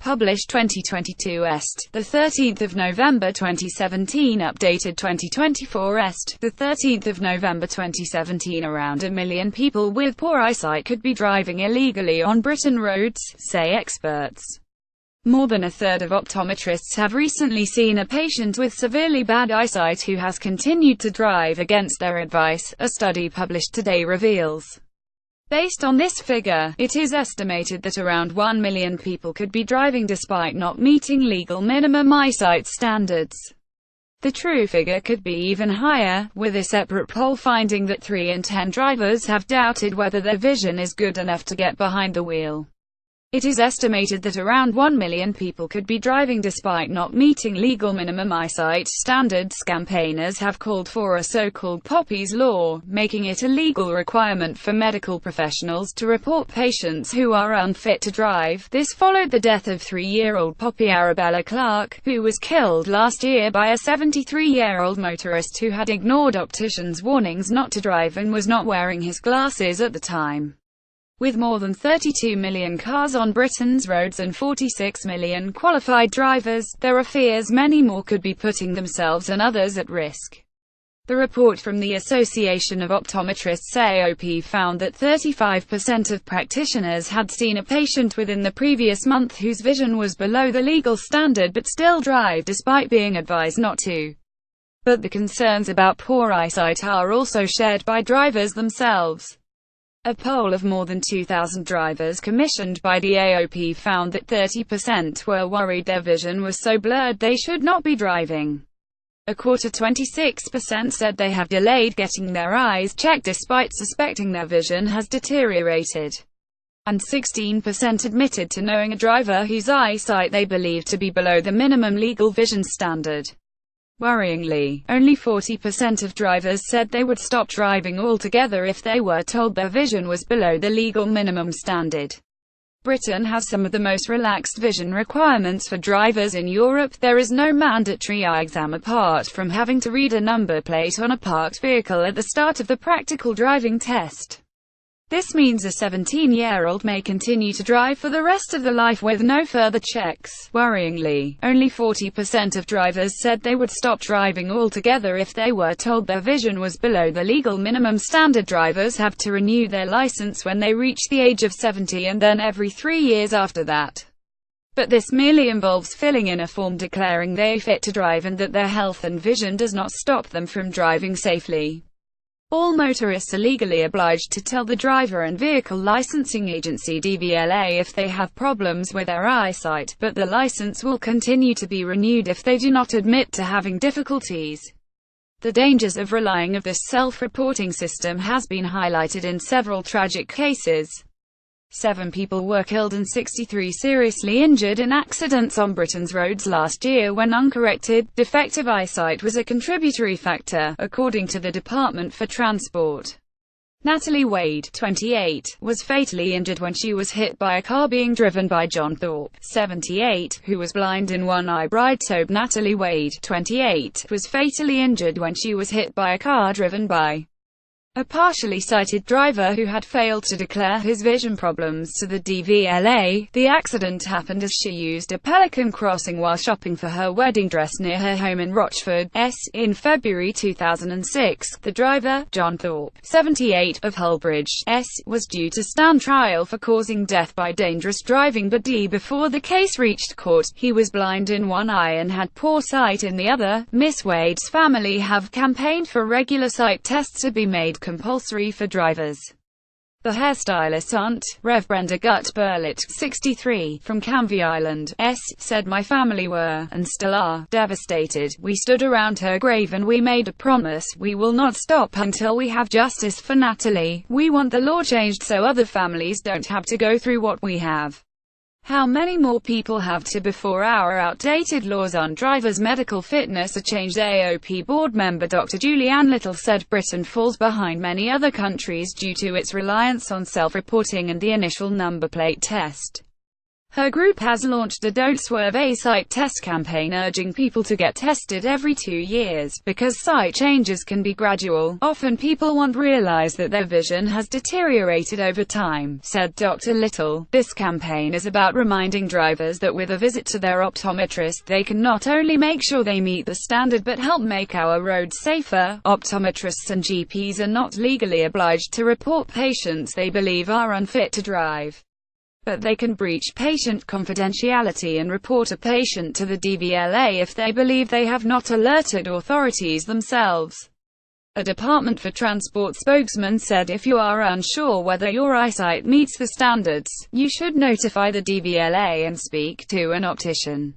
Published 2022 Est. 13 November 2017. Updated 2024 Est. 13 November 2017. Around 1 million people with poor eyesight could be driving illegally on Britain roads, say experts. More than a third of optometrists have recently seen a patient with severely bad eyesight who has continued to drive against their advice, a study published today reveals. Based on this figure, it is estimated that around 1 million people could be driving despite not meeting legal minimum eyesight standards. The true figure could be even higher, with a separate poll finding that 3 in 10 drivers have doubted whether their vision is good enough to get behind the wheel. It is estimated that around 1 million people could be driving despite not meeting legal minimum eyesight standards. Campaigners have called for a so-called Poppy's Law, making it a legal requirement for medical professionals to report patients who are unfit to drive. This followed the death of 3-year-old Poppy Arabella Clark, who was killed last year by a 73-year-old motorist who had ignored opticians' warnings not to drive and was not wearing his glasses at the time. With more than 32 million cars on Britain's roads and 46 million qualified drivers, there are fears many more could be putting themselves and others at risk. The report from the Association of Optometrists (AOP) found that 35% of practitioners had seen a patient within the previous month whose vision was below the legal standard but still drive despite being advised not to. But the concerns about poor eyesight are also shared by drivers themselves. A poll of more than 2,000 drivers commissioned by the AOP found that 30% were worried their vision was so blurred they should not be driving. A quarter, 26%, said they have delayed getting their eyes checked despite suspecting their vision has deteriorated. And 16% admitted to knowing a driver whose eyesight they believe to be below the minimum legal vision standard. Worryingly, only 40% of drivers said they would stop driving altogether if they were told their vision was below the legal minimum standard. Britain has some of the most relaxed vision requirements for drivers in Europe. There is no mandatory eye exam apart from having to read a number plate on a parked vehicle at the start of the practical driving test. This means a 17-year-old may continue to drive for the rest of their life with no further checks. Worryingly, only 40% of drivers said they would stop driving altogether if they were told their vision was below the legal minimum standard. Drivers have to renew their license when they reach the age of 70 and then every 3 years after that. But this merely involves filling in a form declaring they are fit to drive and that their health and vision does not stop them from driving safely. All motorists are legally obliged to tell the driver and vehicle licensing agency DVLA if they have problems with their eyesight, but the license will continue to be renewed if they do not admit to having difficulties. The dangers of relying on this self-reporting system has been highlighted in several tragic cases. 7 people were killed and 63 seriously injured in accidents on Britain's roads last year when uncorrected, defective eyesight was a contributory factor, according to the Department for Transport. Natalie Wade, 28, was fatally injured when she was hit by a car being driven by John Thorpe, 78, who was blind in one eye. Bride-to-be Natalie Wade, 28, was fatally injured when she was hit by a car driven by a partially sighted driver who had failed to declare his vision problems to the DVLA. The accident happened as she used a Pelican crossing while shopping for her wedding dress near her home in Rochford, in February 2006. The driver, John Thorpe, 78, of Hullbridge, was due to stand trial for causing death by dangerous driving, but before the case reached court, he was blind in one eye and had poor sight in the other. Miss Wade's family have campaigned for regular sight tests to be made compulsory for drivers. The hairstylist aunt, Rev. Brenda Gutt-Burlett, 63, from Canvey Island, said, "My family were, and still are, devastated. We stood around her grave and we made a promise, we will not stop until we have justice for Natalie. We want the law changed so other families don't have to go through what we have." How many more people have to before our outdated laws on drivers' medical fitness are changed? AOP board member Dr. Julianne Little said Britain falls behind many other countries due to its reliance on self-reporting and the initial number plate test. Her group has launched a Don't Swerve Eyesight test campaign urging people to get tested every 2 years, because sight changes can be gradual. Often people won't realize that their vision has deteriorated over time, said Dr. Little. This campaign is about reminding drivers that with a visit to their optometrist they can not only make sure they meet the standard but help make our roads safer. Optometrists and GPs are not legally obliged to report patients they believe are unfit to drive, but they can breach patient confidentiality and report a patient to the DVLA if they believe they have not alerted authorities themselves. A Department for Transport spokesman said if you are unsure whether your eyesight meets the standards, you should notify the DVLA and speak to an optician.